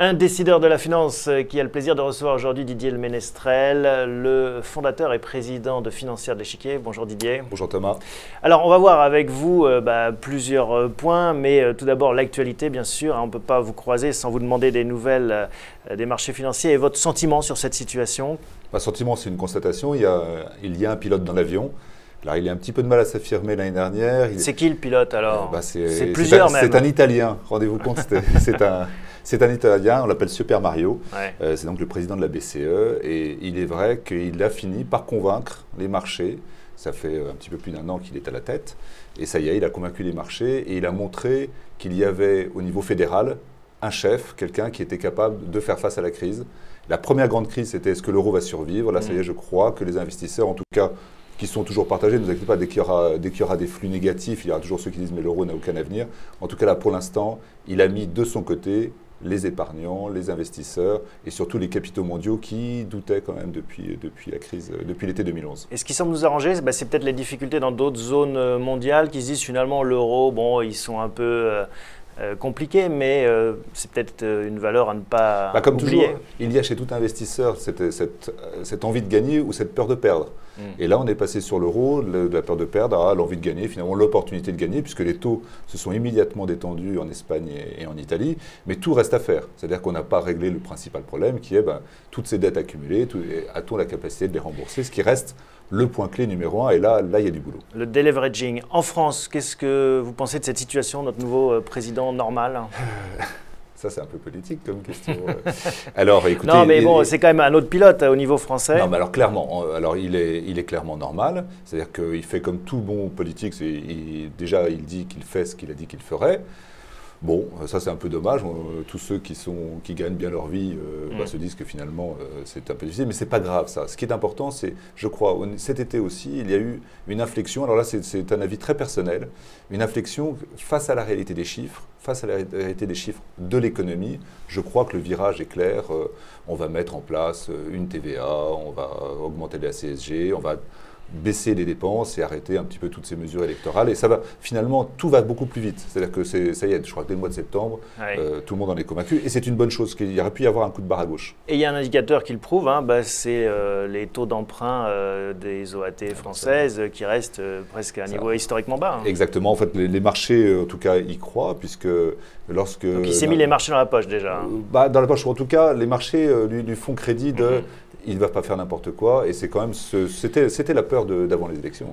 Un décideur de la finance qui a le plaisir de recevoir aujourd'hui Didier Le Ménestrel, le fondateur et président de Financière de l'Échiquier. Bonjour Didier. Bonjour Thomas. Alors on va voir avec vous plusieurs points, mais tout d'abord l'actualité bien sûr. On ne peut pas vous croiser sans vous demander des nouvelles des marchés financiers et votre sentiment sur cette situation. Mon sentiment, c'est une constatation. Il y a un pilote dans l'avion. Alors, il a un petit peu de mal à s'affirmer l'année dernière. C'est qui le pilote alors? C'est plusieurs même. C'est un Italien, rendez-vous compte. C'est un Italien, on l'appelle Super Mario. Ouais. C'est donc le président de la BCE. Et il est vrai qu'il a fini par convaincre les marchés. Ça fait un petit peu plus d'un an qu'il est à la tête. Et ça y est, il a convaincu les marchés et il a montré qu'il y avait au niveau fédéral un chef, quelqu'un qui était capable de faire face à la crise. La première grande crise, c'était est-ce que l'euro va survivre? Là, ça y est, je crois que les investisseurs, en tout cas, qui sont toujours partagés, ne vous inquiétez pas, dès qu'il y aura des flux négatifs, il y aura toujours ceux qui disent mais l'euro n'a aucun avenir. En tout cas, là, pour l'instant, il a mis de son côté les épargnants, les investisseurs et surtout les capitaux mondiaux qui doutaient quand même depuis la crise, depuis l'été 2011. Et ce qui semble nous arranger, c'est peut-être les difficultés dans d'autres zones mondiales qui se disent finalement l'euro, bon, ils sont un peu compliqués, mais c'est peut-être une valeur à ne pas comme oublier. Toujours, il y a chez tout investisseur cette envie de gagner ou cette peur de perdre. Et là, on est passé sur l'euro, de la peur de perdre à l'envie de gagner, finalement l'opportunité de gagner, puisque les taux se sont immédiatement détendus en Espagne et en Italie. Mais tout reste à faire. C'est-à-dire qu'on n'a pas réglé le principal problème, qui est toutes ces dettes accumulées, a-t-on la capacité de les rembourser, ce qui reste le point clé numéro 1, et là, il y a du boulot. Le deleveraging. En France, qu'est-ce que vous pensez de cette situation, notre nouveau président normal? Ça, c'est un peu politique comme question. Alors, écoutez, non, mais bon, c'est quand même un autre pilote au niveau français. Non, mais alors clairement, il est clairement normal. C'est-à-dire qu'il fait comme tout bon politique. Déjà, il dit qu'il fait ce qu'il a dit qu'il ferait. Bon, ça c'est un peu dommage. Tous ceux qui gagnent bien leur vie se disent que finalement c'est un peu difficile, mais c'est pas grave ça. Ce qui est important, c'est, je crois, cet été aussi, il y a eu une inflexion. Alors là, c'est un avis très personnel, une inflexion face à la réalité des chiffres, face à la réalité des chiffres de l'économie. Je crois que le virage est clair. On va mettre en place une TVA, on va augmenter la CSG, on va baisser les dépenses et arrêter un petit peu toutes ces mesures électorales. Et ça va, finalement, tout va beaucoup plus vite. C'est-à-dire que ça y est, je crois que dès le mois de septembre, tout le monde en est convaincu. Et c'est une bonne chose, qu'il y aurait pu y avoir un coup de barre à gauche. Et il y a un indicateur qui le prouve, c'est les taux d'emprunt des OAT françaises qui restent presque à un niveau historiquement bas. Exactement. En fait, les marchés, en tout cas, y croient, puisque lorsque... Donc il s'est mis les marchés dans la poche déjà. Dans la poche, en tout cas, les marchés lui font crédit de... Ils ne doivent pas faire n'importe quoi, et c'est quand même c'était la peur d'avant les élections.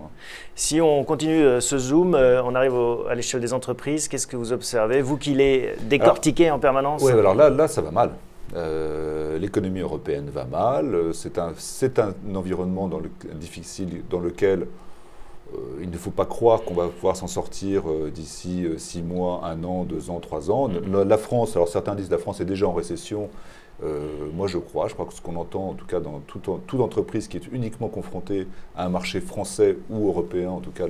Si on continue ce zoom, on arrive à l'échelle des entreprises. Qu'est-ce que vous observez, vous qui les décortiquez en permanence? Oui, alors là, ça va mal. L'économie européenne va mal. C'est un environnement difficile dans lequel il ne faut pas croire qu'on va pouvoir s'en sortir d'ici 6 mois, 1 an, 2 ans, 3 ans. La France, alors certains disent que la France est déjà en récession. Moi, je crois que ce qu'on entend, en tout cas dans toute entreprise qui est uniquement confrontée à un marché français ou européen, en tout cas,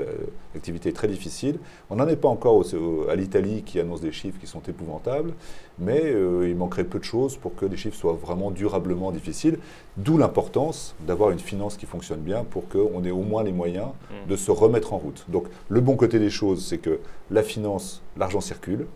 l'activité est très difficile. On n'en est pas encore à l'Italie qui annonce des chiffres qui sont épouvantables, mais il manquerait peu de choses pour que les chiffres soient vraiment durablement difficiles, d'où l'importance d'avoir une finance qui fonctionne bien pour qu'on ait au moins les moyens de se remettre en route. Donc, le bon côté des choses, c'est que la finance, l'argent circule.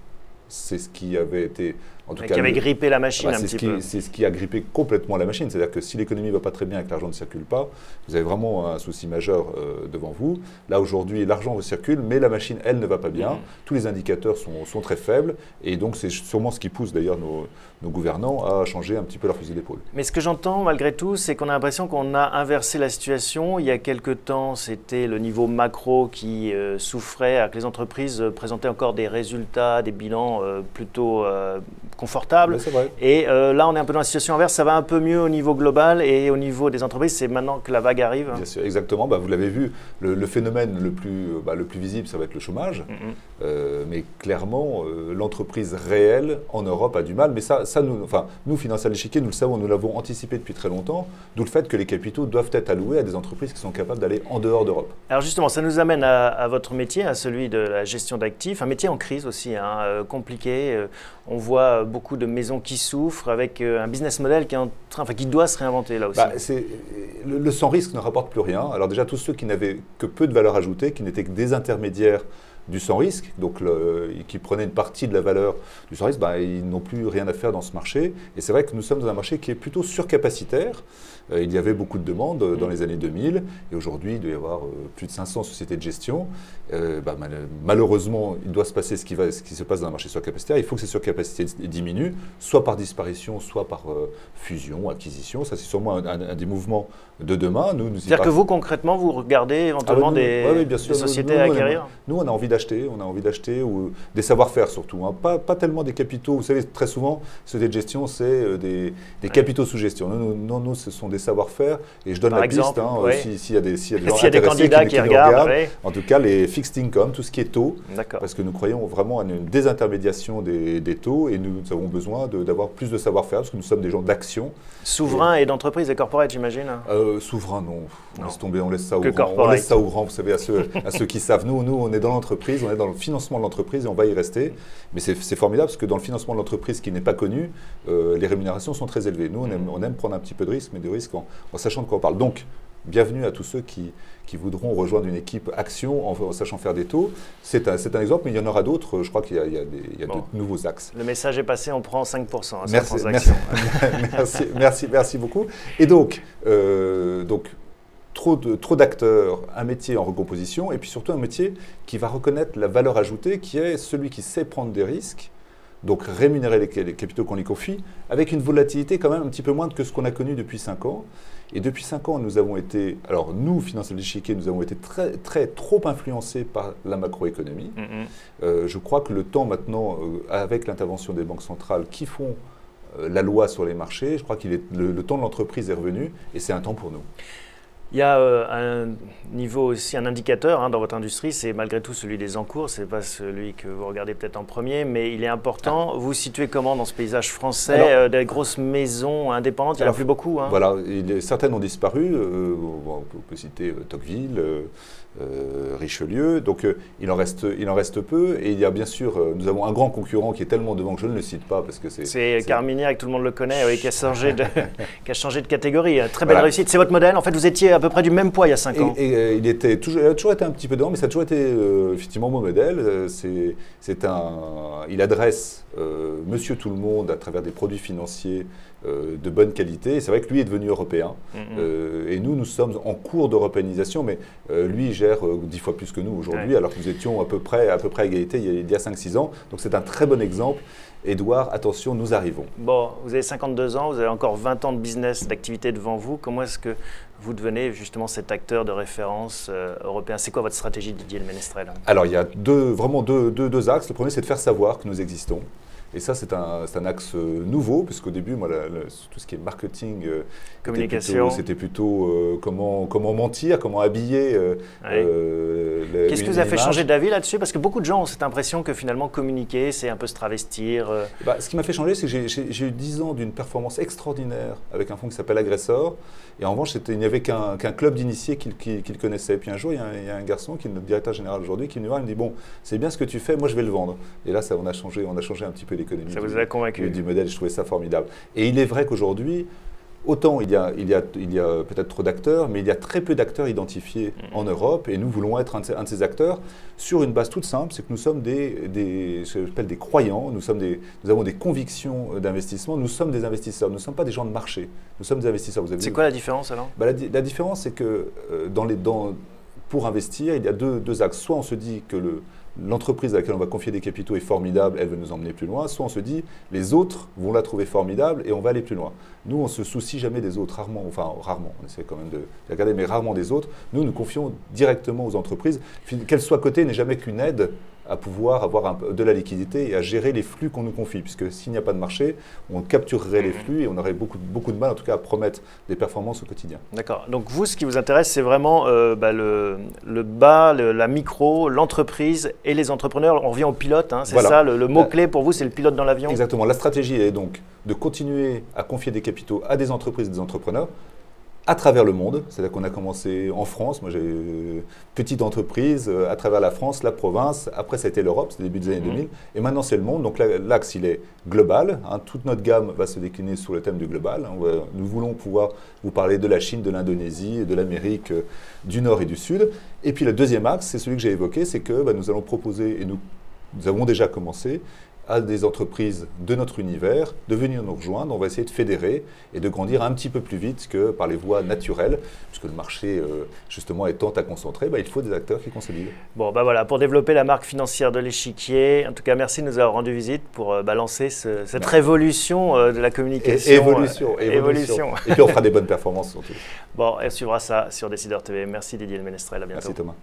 C'est ce qui avait été, en tout cas, qui avait grippé la machine un petit peu. C'est ce qui a grippé complètement la machine. C'est-à-dire que si l'économie ne va pas très bien et que l'argent ne circule pas, vous avez vraiment un souci majeur devant vous. Là, aujourd'hui, l'argent circule, mais la machine, elle, ne va pas bien. Tous les indicateurs sont très faibles. Et donc, c'est sûrement ce qui pousse d'ailleurs nos gouvernants à changer un petit peu leur fusil d'épaule. Mais ce que j'entends, malgré tout, c'est qu'on a l'impression qu'on a inversé la situation. Il y a quelques temps, c'était le niveau macro qui souffrait, alors que les entreprises présentaient encore des résultats, des bilans plutôt confortable. Et là, on est un peu dans la situation inverse. Ça va un peu mieux au niveau global et au niveau des entreprises. C'est maintenant que la vague arrive. Bien sûr, exactement. Vous l'avez vu, le phénomène le plus visible, ça va être le chômage. Mais clairement, l'entreprise réelle en Europe a du mal. Mais nous, Financière de l'Échiquier, nous le savons, nous l'avons anticipé depuis très longtemps. D'où le fait que les capitaux doivent être alloués à des entreprises qui sont capables d'aller en dehors d'Europe. Alors justement, ça nous amène à votre métier, à celui de la gestion d'actifs. Un métier en crise aussi, compliqué. On voit beaucoup de maisons qui souffrent avec un business model qui doit se réinventer là aussi. Le sans risque ne rapporte plus rien. Alors déjà, tous ceux qui n'avaient que peu de valeur ajoutée, qui n'étaient que des intermédiaires du sans-risque, donc qui prenaient une partie de la valeur du sans-risque, ils n'ont plus rien à faire dans ce marché. Et c'est vrai que nous sommes dans un marché qui est plutôt surcapacitaire. Il y avait beaucoup de demandes dans les années 2000, et aujourd'hui, il doit y avoir plus de 500 sociétés de gestion. Malheureusement, il doit se passer ce qui se passe dans un marché surcapacitaire. Il faut que ces surcapacités diminuent, soit par disparition, soit par fusion, acquisition. Ça, c'est sûrement un des mouvements de demain. C'est-à-dire que vous, concrètement, vous regardez éventuellement des sociétés à acquérir? Nous, on a envie d'acheter, ou des savoir-faire surtout. Hein. Pas tellement des capitaux. Vous savez, très souvent, sociétés de gestion, c'est des capitaux sous gestion. Nous, ce sont des savoir-faire. Et je donne la piste, s'il y a des candidats qui regardent. En tout cas, les fixed income, tout ce qui est taux, parce que nous croyons vraiment à une désintermédiation des taux, et nous avons besoin d'avoir plus de savoir-faire, parce que nous sommes des gens d'action. Souverain et d'entreprise et corporate, j'imagine? Souverain, non. Laisse tomber, on laisse ça aux grands. On laisse ça aux grands, vous savez, à ceux qui savent. Nous, on est dans l'entreprise, on est dans le financement de l'entreprise, et on va y rester. Mais c'est formidable, parce que dans le financement de l'entreprise qui n'est pas connu, les rémunérations sont très élevées. Nous, on aime prendre un petit peu de risque, mais de risque en sachant de quoi on parle. Donc, bienvenue à tous ceux qui voudront rejoindre une équipe action en sachant faire des taux. C'est un exemple, mais il y en aura d'autres. Je crois qu'il y a de nouveaux axes. Le message est passé, on prend 5% à merci, merci beaucoup. Et donc trop d'acteurs, un métier en recomposition, et puis surtout un métier qui va reconnaître la valeur ajoutée, qui est celui qui sait prendre des risques, donc rémunérer les capitaux qu'on lui confie, avec une volatilité quand même un petit peu moindre que ce qu'on a connu depuis 5 ans. Et depuis 5 ans, nous avons été, nous, Financial Chiquet, nous avons été trop influencés par la macroéconomie. Je crois que le temps maintenant, avec l'intervention des banques centrales qui font la loi sur les marchés, je crois que le temps de l'entreprise est revenu, et c'est un temps pour nous. Il y a un niveau aussi, un indicateur dans votre industrie, c'est malgré tout celui des encours, ce n'est pas celui que vous regardez peut-être en premier, mais il est important. Vous vous situez comment dans ce paysage français? Des grosses maisons indépendantes, il n'y en a plus beaucoup. Voilà, certaines ont disparu, on peut citer Tocqueville, Richelieu, donc il en reste peu, et il y a bien sûr, nous avons un grand concurrent qui est tellement devant que je ne le cite pas, parce que c'est Carmignac, tout le monde le connaît, qui a changé de catégorie. Très belle réussite, c'est votre modèle, en fait vous étiez à peu près du même poids il y a 5 ans. Et il a toujours été un petit peu devant, mais ça a toujours été effectivement mon modèle. Il adresse monsieur tout le monde à travers des produits financiers de bonne qualité. C'est vrai que lui est devenu européen, et nous sommes en cours d'européanisation, mais lui gère 10 fois plus que nous aujourd'hui, alors que nous étions à peu près à égalité il y a 5-6 ans. Donc c'est un très bon exemple. Édouard, attention, nous arrivons. Bon, vous avez 52 ans, vous avez encore 20 ans de business, d'activité devant vous. Comment est-ce que vous devenez justement cet acteur de référence européen? C'est quoi votre stratégie, Didier Le Ménestrel? Alors, il y a vraiment deux axes. Le premier, c'est de faire savoir que nous existons. Et ça, c'est un axe nouveau, puisqu'au début, moi, tout ce qui est marketing, communication, c'était plutôt comment mentir, comment habiller. Qu'est-ce qui vous a fait changer d'avis là-dessus? Parce que beaucoup de gens ont cette impression que finalement communiquer, c'est un peu se travestir. Ce qui m'a fait changer, c'est que j'ai eu 10 ans d'une performance extraordinaire avec un fonds qui s'appelle Agressor. Et en revanche, il n'y avait qu'un club d'initiés qui le connaissait. Et puis un jour, il y a un garçon qui est notre directeur général aujourd'hui qui me dit, bon, c'est bien ce que tu fais, moi je vais le vendre. Et là, on a changé un petit peu l'économie. Ça vous a convaincu du modèle, je trouvais ça formidable. Et il est vrai qu'aujourd'hui, autant il y a peut-être trop d'acteurs, mais il y a très peu d'acteurs identifiés en Europe, et nous voulons être un de ces acteurs sur une base toute simple, c'est que nous sommes ce que j'appelle des croyants, nous avons des convictions d'investissement, nous sommes des investisseurs, nous ne sommes pas des gens de marché, nous sommes des investisseurs. C'est quoi la différence alors? La différence, c'est que pour investir, il y a deux axes. Soit on se dit que l'entreprise à laquelle on va confier des capitaux est formidable, elle veut nous emmener plus loin, soit on se dit les autres vont la trouver formidable et on va aller plus loin. Nous, on ne se soucie jamais des autres, rarement, on essaie quand même de regarder, mais rarement des autres. Nous confions directement aux entreprises, qu'elles soient cotées n'est jamais qu'une aide à pouvoir avoir de la liquidité et à gérer les flux qu'on nous confie, puisque s'il n'y a pas de marché, on capturerait les flux et on aurait beaucoup de mal, en tout cas, à promettre des performances au quotidien. D'accord. Donc vous, ce qui vous intéresse, c'est vraiment le bas, la micro, l'entreprise et les entrepreneurs. On revient au pilote, c'est ça, le mot-clé pour vous, c'est le pilote dans l'avion? Exactement. La stratégie est donc de continuer à confier des capitaux à des entreprises et des entrepreneurs, à travers le monde. C'est-à-dire qu'on a commencé en France, moi j'ai une petite entreprise à travers la France, la province, après ça a été l'Europe, c'était début des années 2000, et maintenant c'est le monde. Donc l'axe il est global, hein, toute notre gamme va se décliner sur le thème du global. Nous voulons pouvoir vous parler de la Chine, de l'Indonésie, de l'Amérique du Nord et du Sud. Et puis le deuxième axe, c'est celui que j'ai évoqué, c'est que nous allons proposer, et nous avons déjà commencé, à des entreprises de notre univers de venir nous rejoindre. On va essayer de fédérer et de grandir un petit peu plus vite que par les voies naturelles, puisque le marché, justement, étant à concentrer, il faut des acteurs qui consolident. Bon, voilà, pour développer la marque financière de l'Échiquier, en tout cas, merci de nous avoir rendu visite pour lancer cette révolution de la communication. Évolution. Et puis, on fera des bonnes performances surtout. Bon, elle suivra ça sur Décideur TV. Merci Didier Le Ménestrel, à bientôt. Merci Thomas.